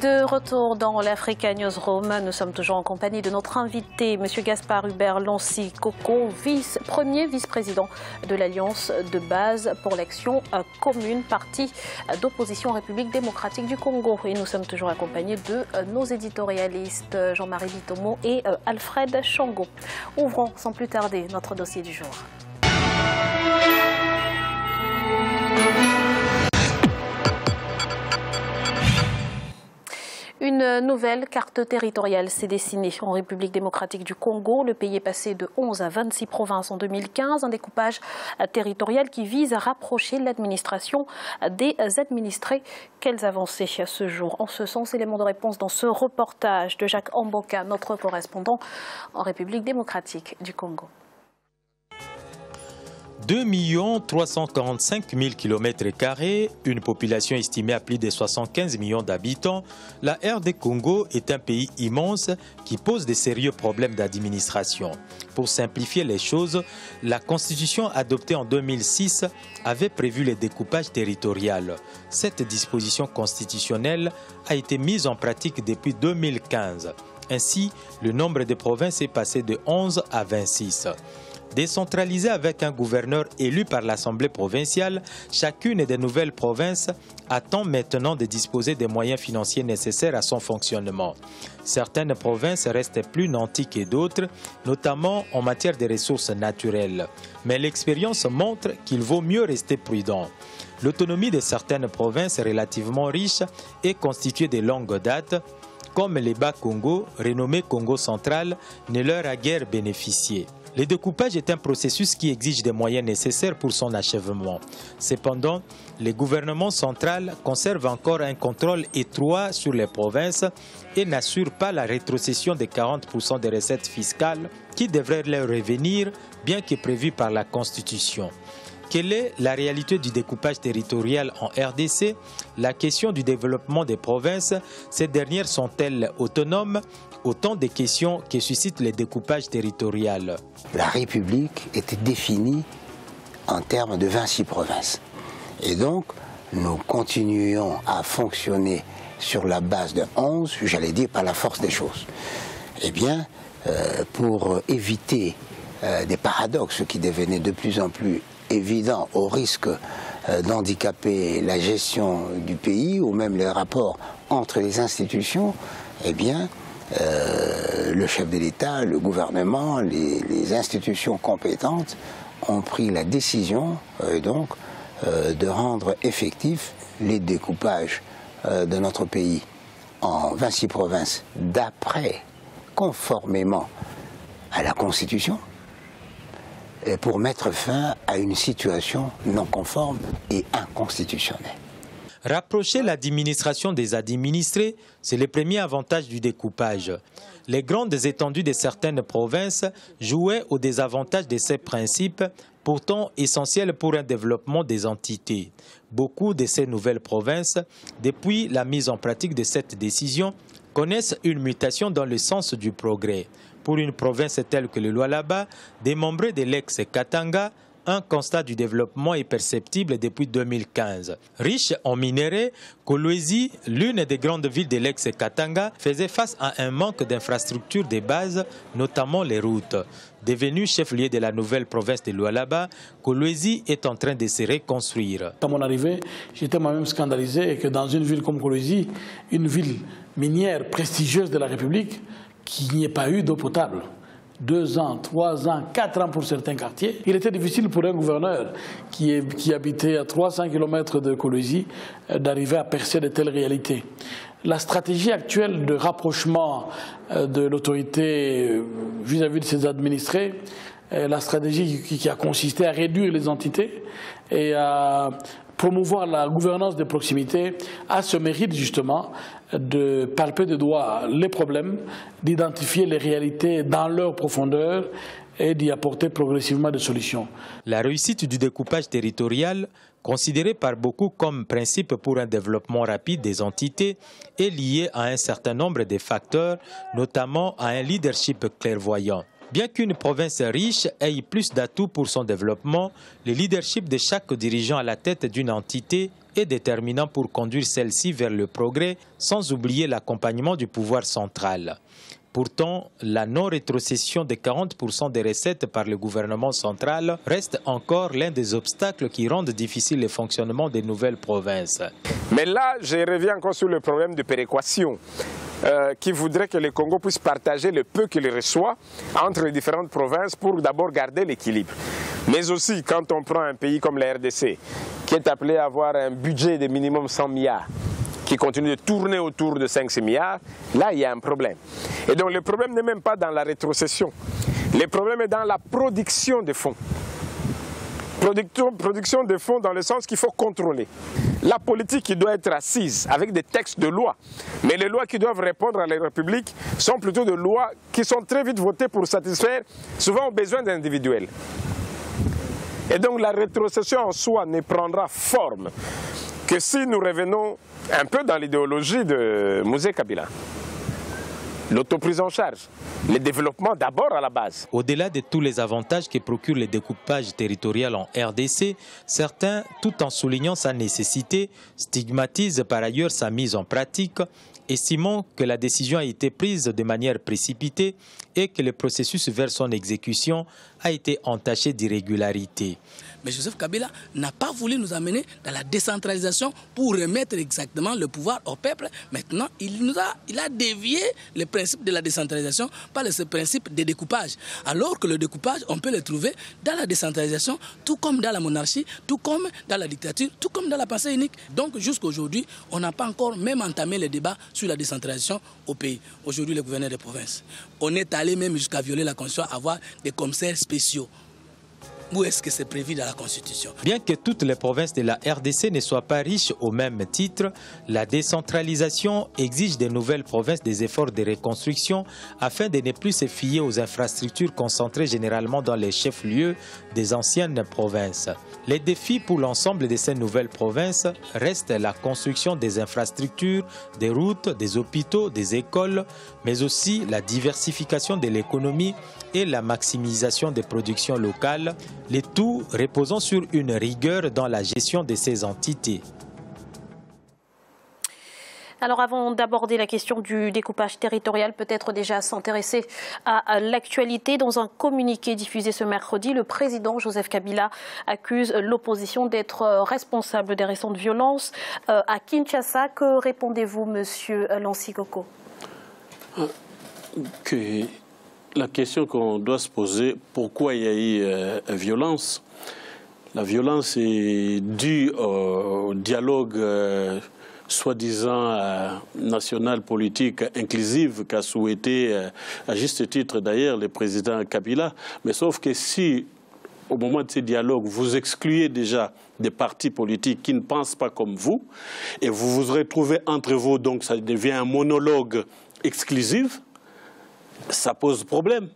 De retour dans l'Africa Newsroom, nous sommes toujours en compagnie de notre invité, M. Gaspard Hubert Lonsi Coco, premier vice-président de l'Alliance de base pour l'action commune, parti d'opposition République démocratique du Congo. Et nous sommes toujours accompagnés de nos éditorialistes Jean-Marie Bitomo et Alfred Chango. Ouvrons sans plus tarder notre dossier du jour. Une nouvelle carte territoriale s'est dessinée en République démocratique du Congo. Le pays est passé de 11 à 26 provinces en 2015, un découpage territorial qui vise à rapprocher l'administration des administrés. Quelles avancées à ce jour en ce sens? Élément de réponse dans ce reportage de Jacques Amboka, notre correspondant en République démocratique du Congo. 2 345 000 km², une population estimée à plus de 75 millions d'habitants, la RD Congo est un pays immense qui pose de sérieux problèmes d'administration. Pour simplifier les choses, la Constitution adoptée en 2006 avait prévu le découpage territorial. Cette disposition constitutionnelle a été mise en pratique depuis 2015. Ainsi, le nombre de provinces est passé de 11 à 26. Décentralisée avec un gouverneur élu par l'Assemblée provinciale, chacune des nouvelles provinces attend maintenant de disposer des moyens financiers nécessaires à son fonctionnement. Certaines provinces restent plus nanties que d'autres, notamment en matière de ressources naturelles. Mais l'expérience montre qu'il vaut mieux rester prudent. L'autonomie de certaines provinces relativement riches est constituée de longue date, comme les Bas-Congo, renommé Congo central, ne leur a guère bénéficié. Le découpage est un processus qui exige des moyens nécessaires pour son achèvement. Cependant, le gouvernement central conserve encore un contrôle étroit sur les provinces et n'assure pas la rétrocession de 40% des recettes fiscales qui devraient leur revenir, bien que prévu par la Constitution. Quelle est la réalité du découpage territorial en RDC? La question du développement des provinces, ces dernières sont-elles autonomes? Autant de questions que suscite le découpage territorial. La République était définie en termes de 26 provinces. Et donc, nous continuons à fonctionner sur la base de 11, j'allais dire par la force des choses. Eh bien, pour éviter des paradoxes qui devenaient de plus en plus évidents au risque d'handicaper la gestion du pays ou même les rapports entre les institutions, eh bien, le chef de l'État, le gouvernement, les institutions compétentes ont pris la décision de rendre effectif les découpages de notre pays en 26 provinces conformément à la Constitution, pour mettre fin à une situation non conforme et inconstitutionnelle. Rapprocher l'administration des administrés, c'est le premier avantage du découpage. Les grandes étendues de certaines provinces jouaient au désavantage de ces principes, pourtant essentiels pour un développement des entités. Beaucoup de ces nouvelles provinces, depuis la mise en pratique de cette décision, connaissent une mutation dans le sens du progrès. Pour une province telle que le Lualaba, démembrée de l'ex-Katanga, un constat du développement est perceptible depuis 2015. Riche en minerais, Kolwezi, l'une des grandes villes de l'ex-Katanga, faisait face à un manque d'infrastructures de base, notamment les routes. Devenu chef-lieu de la nouvelle province de Lualaba, Kolwezi est en train de se reconstruire. À mon arrivée, j'étais moi-même scandalisé que dans une ville comme Kolwezi, une ville minière prestigieuse de la République, qu'il n'y ait pas eu d'eau potable. 2 ans, 3 ans, 4 ans pour certains quartiers. Il était difficile pour un gouverneur qui habitait à 300 km de Kolwezi d'arriver à percer de telles réalités. La stratégie actuelle de rapprochement de l'autorité vis-à-vis de ses administrés, la stratégie qui a consisté à réduire les entités et à promouvoir la gouvernance de proximité, a ce mérite justement de palper de doigt les problèmes, d'identifier les réalités dans leur profondeur et d'y apporter progressivement des solutions. La réussite du découpage territorial, considéré par beaucoup comme principe pour un développement rapide des entités, est liée à un certain nombre de facteurs, notamment à un leadership clairvoyant. Bien qu'une province riche ait plus d'atouts pour son développement, le leadership de chaque dirigeant à la tête d'une entité est déterminant pour conduire celle-ci vers le progrès, sans oublier l'accompagnement du pouvoir central. Pourtant, la non-rétrocession de 40% des recettes par le gouvernement central reste encore l'un des obstacles qui rendent difficile le fonctionnement des nouvelles provinces. Mais là, je reviens encore sur le problème de péréquation. Qui voudrait que le Congo puisse partager le peu qu'il reçoit entre les différentes provinces pour d'abord garder l'équilibre. Mais aussi, quand on prend un pays comme la RDC, qui est appelé à avoir un budget de minimum 100 milliards, qui continue de tourner autour de 5-6 milliards, là, il y a un problème. Et donc, le problème n'est même pas dans la rétrocession. Le problème est dans la production de fonds. Production de fonds dans le sens qu'il faut contrôler. La politique qui doit être assise avec des textes de loi, mais les lois qui doivent répondre à la République sont plutôt des lois qui sont très vite votées pour satisfaire souvent aux besoins individuels. Et donc la rétrocession en soi ne prendra forme que si nous revenons un peu dans l'idéologie de Mosé Kabila. L'autoprise en charge, le développement d'abord à la base. Au-delà de tous les avantages que procure le découpage territorial en RDC, certains, tout en soulignant sa nécessité, stigmatisent par ailleurs sa mise en pratique, estimant que la décision a été prise de manière précipitée et que le processus vers son exécution a été entaché d'irrégularités. Mais Joseph Kabila n'a pas voulu nous amener dans la décentralisation pour remettre exactement le pouvoir au peuple. Maintenant, il a dévié le principe de la décentralisation par ce principe de découpage. Alors que le découpage, on peut le trouver dans la décentralisation, tout comme dans la monarchie, tout comme dans la dictature, tout comme dans la pensée unique. Donc jusqu'à aujourd'hui, on n'a pas encore même entamé le débat sur la décentralisation au pays. Aujourd'hui, le gouverneur des provinces. On est allé même jusqu'à violer la Constitution, avoir des commissaires spéciaux. Où est-ce que c'est prévu dans la Constitution? Bien que toutes les provinces de la RDC ne soient pas riches au même titre, la décentralisation exige des nouvelles provinces des efforts de reconstruction afin de ne plus se fier aux infrastructures concentrées généralement dans les chefs-lieux des anciennes provinces. Les défis pour l'ensemble de ces nouvelles provinces restent la construction des infrastructures, des routes, des hôpitaux, des écoles, mais aussi la diversification de l'économie et la maximisation des productions locales, le tout reposant sur une rigueur dans la gestion de ces entités. Alors avant d'aborder la question du découpage territorial, peut-être déjà s'intéresser à l'actualité. Dans un communiqué diffusé ce mercredi, le président Joseph Kabila accuse l'opposition d'être responsable des récentes violences à Kinshasa. Que répondez-vous, monsieur Lancy Koko? La question qu'on doit se poser, pourquoi il y a eu violence? La violence est due au dialogue soi-disant national politique inclusif qu'a souhaité, à juste titre d'ailleurs, le président Kabila. Mais sauf que si, au moment de ces dialogues, vous excluez déjà des partis politiques qui ne pensent pas comme vous, et vous vous retrouvez entre vous, donc ça devient un monologue exclusif, ça pose problème.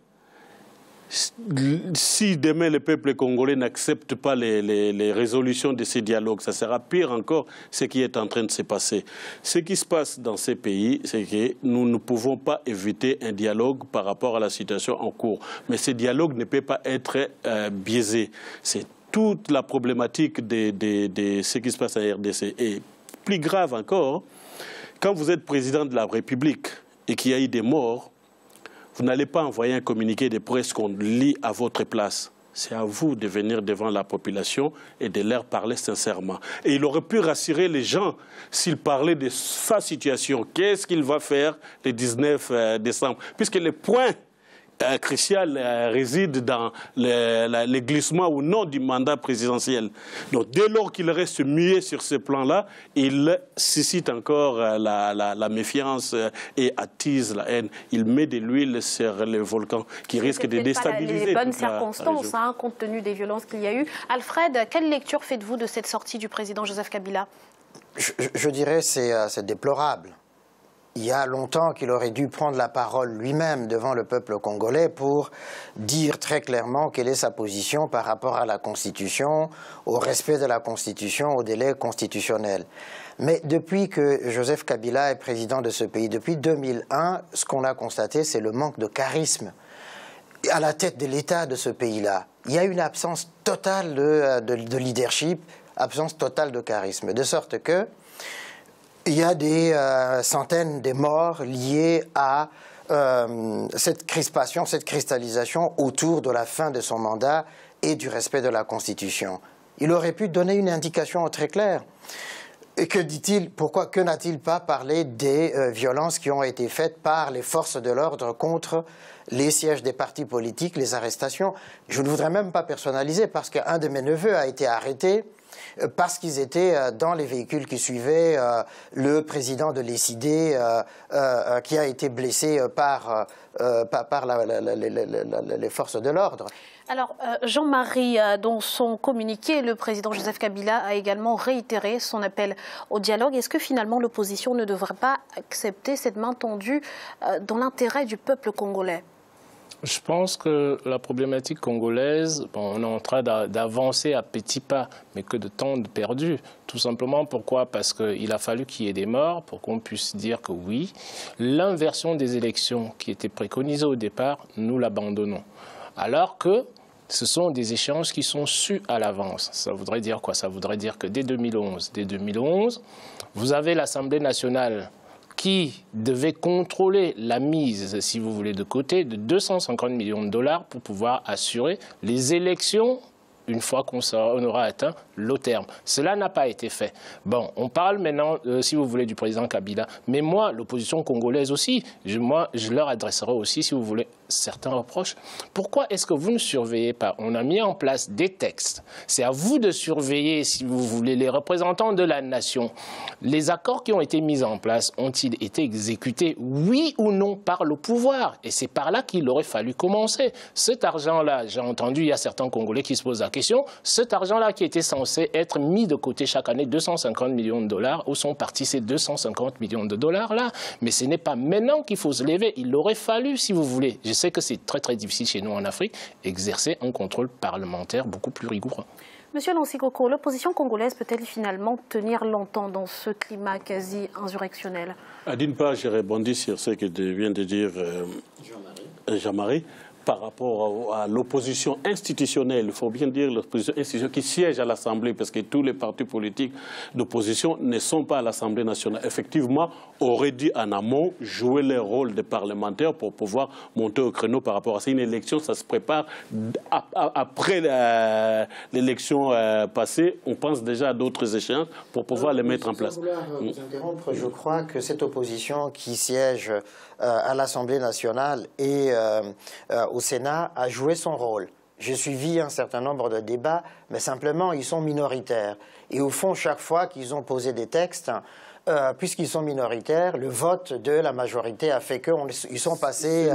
Si demain le peuple congolais n'accepte pas les résolutions de ces dialogues, ça sera pire encore ce qui est en train de se passer. Ce qui se passe dans ces pays, c'est que nous ne pouvons pas éviter un dialogue par rapport à la situation en cours. Mais ce dialogue ne peut pas être biaisé. C'est toute la problématique de ce qui se passe à la RDC. Et plus grave encore, quand vous êtes président de la République et qu'il y a eu des morts, vous n'allez pas envoyer un communiqué de presse qu'on lit à votre place. C'est à vous de venir devant la population et de leur parler sincèrement. Et il aurait pu rassurer les gens s'il parlait de sa situation. Qu'est-ce qu'il va faire le 19 décembre? Puisque le point crucial réside dans le glissement ou non du mandat présidentiel. Donc dès lors qu'il reste muet sur ce plan-là, il suscite encore la méfiance et attise la haine. Il met de l'huile sur le volcan qui risque de déstabiliser. Les bonnes circonstances, compte tenu des violences qu'il y a eu. Alfred, quelle lecture faites-vous de cette sortie du président Joseph Kabila? Je dirais que c'est déplorable. Il y a longtemps qu'il aurait dû prendre la parole lui-même devant le peuple congolais pour dire très clairement quelle est sa position par rapport à la Constitution, au respect de la Constitution, au délai constitutionnel. Mais depuis que Joseph Kabila est président de ce pays, depuis 2001, ce qu'on a constaté, c'est le manque de charisme. à la tête de l'État de ce pays-là, il y a une absence totale de leadership, absence totale de charisme, de sorte que il y a des centaines de morts liées à cette crispation, cette cristallisation autour de la fin de son mandat et du respect de la Constitution. Il aurait pu donner une indication très claire. Et que dit-il? Que n'a-t-il pas parlé des violences qui ont été faites par les forces de l'ordre contre les sièges des partis politiques, les arrestations? Je ne voudrais même pas personnaliser parce qu'un de mes neveux a été arrêté parce qu'ils étaient dans les véhicules qui suivaient le président de l'ESID qui a été blessé par les forces de l'ordre. Alors, Jean-Marie, dans son communiqué, le président Joseph Kabila a également réitéré son appel au dialogue. Est-ce que finalement l'opposition ne devrait pas accepter cette main tendue dans l'intérêt du peuple congolais? Je pense que la problématique congolaise, on est en train d'avancer à petits pas, mais que de temps perdu. Tout simplement, pourquoi? Parce qu'il a fallu qu'il y ait des morts pour qu'on puisse dire que oui, l'inversion des élections qui était préconisée au départ, nous l'abandonnons. Alors que ce sont des échéances qui sont sues à l'avance. Ça voudrait dire quoi? Ça voudrait dire que dès 2011, vous avez l'Assemblée nationale qui devait contrôler la mise, si vous voulez, de côté de 250 millions de dollars pour pouvoir assurer les élections une fois qu'on aura atteint le terme. Cela n'a pas été fait. Bon, on parle maintenant, si vous voulez, du président Kabila. Mais moi, l'opposition congolaise aussi, je leur adresserai aussi, si vous voulez, certains reproches. Pourquoi est-ce que vous ne surveillez pas? On a mis en place des textes. C'est à vous de surveiller, si vous voulez, les représentants de la nation. Les accords qui ont été mis en place ont-ils été exécutés, oui ou non, par le pouvoir? Et c'est par là qu'il aurait fallu commencer. Cet argent-là, j'ai entendu, il y a certains Congolais qui se posent la question, cet argent-là qui était censé être mis de côté chaque année, 250 millions de dollars, où sont partis ces 250 millions de dollars-là? Mais ce n'est pas maintenant qu'il faut se lever. Il aurait fallu, si vous voulez, je sais que c'est très très difficile chez nous en Afrique, exercer un contrôle parlementaire beaucoup plus rigoureux. Monsieur Lonsi Koko, l'opposition congolaise peut-elle finalement tenir longtemps dans ce climat quasi insurrectionnel? D'une part, je rebondis sur ce que vient de dire Jean-Marie. Par rapport à l'opposition institutionnelle, il faut bien dire l'opposition institutionnelle qui siège à l'Assemblée, parce que tous les partis politiques d'opposition ne sont pas à l'Assemblée nationale. Effectivement, auraient dû en amont jouer leur rôle de parlementaires pour pouvoir monter au créneau par rapport à ça. Une élection, ça se prépare après l'élection passée. On pense déjà à d'autres échéances pour pouvoir les mettre en place. Vous interrompre, je crois que cette opposition qui siège à l'Assemblée nationale et au Sénat a joué son rôle. J'ai suivi un certain nombre de débats, mais simplement ils sont minoritaires. Et au fond, chaque fois qu'ils ont posé des textes, puisqu'ils sont minoritaires, le vote de la majorité a fait qu'ils sont passés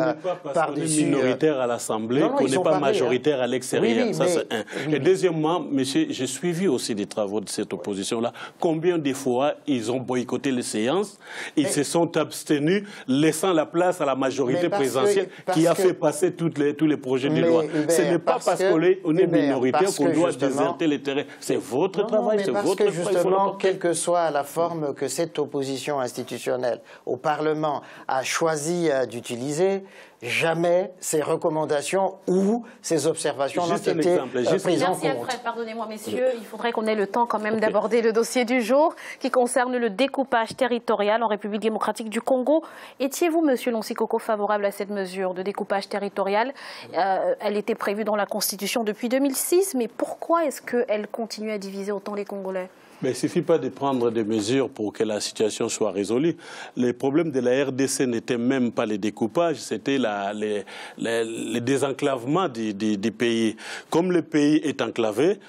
par-dessus. Minoritaire à l'Assemblée, qu'on n'est pas majoritaire à l'extérieur. Oui, ça, c'est un. Et deuxièmement, monsieur, j'ai suivi aussi des travaux de cette opposition-là. Combien de fois ils ont boycotté les séances, ils se sont abstenus, laissant la place à la majorité présidentielle qui a fait passer tous les projets de loi. Ce n'est pas parce qu'on est minoritaire qu'on doit déserter les terrains. C'est votre travail, c'est votre travail. Parce que justement, quelle que soit la forme que cette opposition institutionnelle au Parlement a choisi d'utiliser, jamais ces recommandations ou ces observations n'ont été prises en compte. Merci Alfred, pardonnez-moi messieurs, il faudrait qu'on ait le temps quand même d'aborder le dossier du jour qui concerne le découpage territorial en République démocratique du Congo. Étiez-vous, monsieur Lonsi Koko, favorable à cette mesure de découpage territorial? Elle était prévue dans la Constitution depuis 2006, mais pourquoi est-ce qu'elle continue à diviser autant les Congolais? Mais il ne suffit pas de prendre des mesures pour que la situation soit résolue. Les problèmes de la RDC n'étaient même pas les découpages, c'était le désenclavement du pays. Comme le pays est enclavé,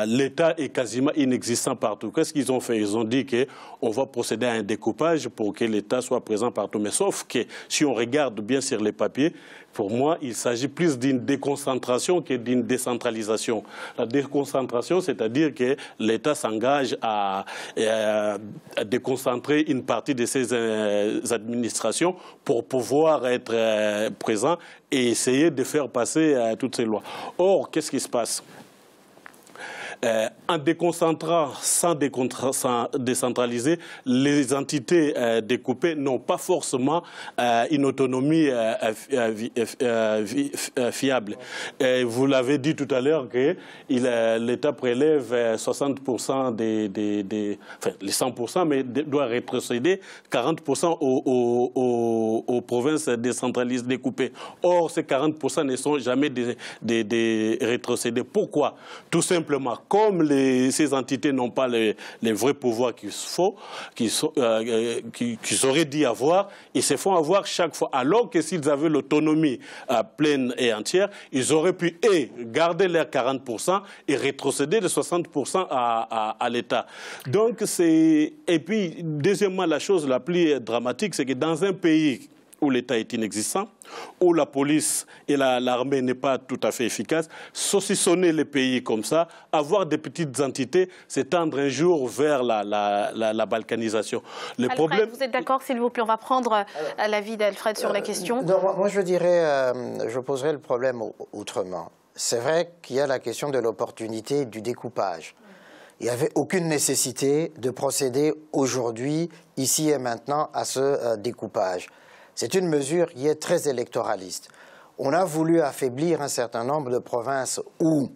l'État est quasiment inexistant partout. Qu'est-ce qu'ils ont fait? Ils ont dit qu'on va procéder à un découpage pour que l'État soit présent partout. Mais sauf que si on regarde bien sur les papiers, pour moi, il s'agit plus d'une déconcentration que d'une décentralisation. La déconcentration, c'est-à-dire que l'État s'engage à déconcentrer une partie de ses administrations pour pouvoir être présent et essayer de faire passer toutes ces lois. Or, qu'est-ce qui se passe? En déconcentrant sans décentraliser, les entités découpées n'ont pas forcément une autonomie fiable. Et vous l'avez dit tout à l'heure que l'État prélève 60% enfin, les 100%, mais doit rétrocéder 40% aux provinces décentralisées découpées. Or, ces 40% ne sont jamais rétrocédés. Pourquoi? Tout simplement, comme ces entités n'ont pas les vrais pouvoirs qu'ils auraient dû avoir, ils se font avoir chaque fois. Alors que s'ils avaient l'autonomie pleine et entière, ils auraient pu garder leurs 40% et rétrocéder de 60% à l'État. Donc, et puis, deuxièmement, la chose la plus dramatique, c'est que dans un pays où l'État est inexistant, où la police et l'armée n'est pas tout à fait efficace, saucissonner les pays comme ça, avoir des petites entités, s'étendre un jour vers la balkanisation. Alfred, vous êtes d'accord, s'il vous plaît? On va prendre l'avis d'Alfred sur la question. Non, moi, je dirais, je poserais le problème autrement. C'est vrai qu'il y a la question de l'opportunité du découpage. Il n'y avait aucune nécessité de procéder aujourd'hui, ici et maintenant, à ce découpage. C'est une mesure qui est très électoraliste. On a voulu affaiblir un certain nombre de provinces où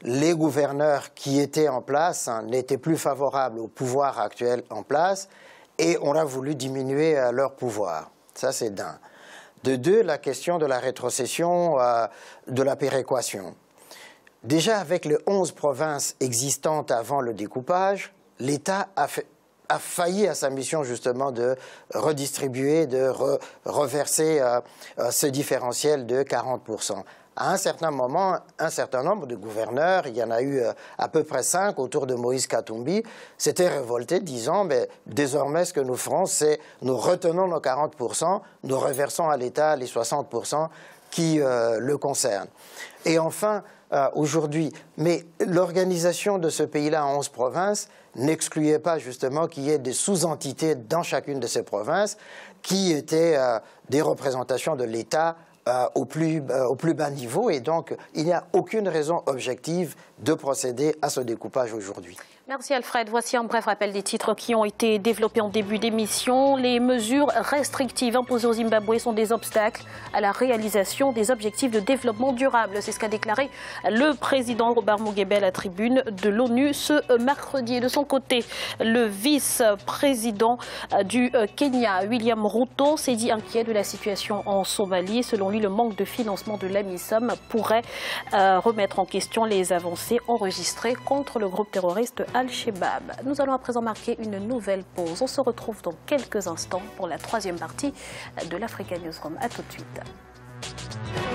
les gouverneurs qui étaient en place n'étaient plus favorables au pouvoir actuel en place et on a voulu diminuer leur pouvoir. Ça, c'est d'un. De deux, la question de la rétrocession, de la péréquation. Déjà, avec les 11 provinces existantes avant le découpage, l'État a failli à sa mission justement de redistribuer, de reverser ce différentiel de 40%. À un certain moment, un certain nombre de gouverneurs, il y en a eu à peu près 5 autour de Moïse Katumbi, s'étaient révoltés disant mais désormais ce que nous ferons, c'est nous retenons nos 40%, nous reversons à l'État les 60% qui le concernent. Et enfin, aujourd'hui, mais l'organisation de ce pays-là en 11 provinces n'excluait pas justement qu'il y ait des sous-entités dans chacune de ces provinces qui étaient des représentations de l'État au plus bas niveau. Et donc, il n'y a aucune raison objective de procéder à ce découpage aujourd'hui. Merci Alfred. Voici un bref rappel des titres qui ont été développés en début d'émission. Les mesures restrictives imposées au Zimbabwe sont des obstacles à la réalisation des objectifs de développement durable. C'est ce qu'a déclaré le président Robert Mugabe à la tribune de l'ONU ce mercredi. Et de son côté, le vice-président du Kenya, William Ruto, s'est dit inquiet de la situation en Somalie. Selon lui, le manque de financement de l'AMISOM pourrait remettre en question les avancées enregistrées contre le groupe terroriste Al-Shabaab. Nous allons à présent marquer une nouvelle pause. On se retrouve dans quelques instants pour la troisième partie de l'Africa Newsroom. A tout de suite.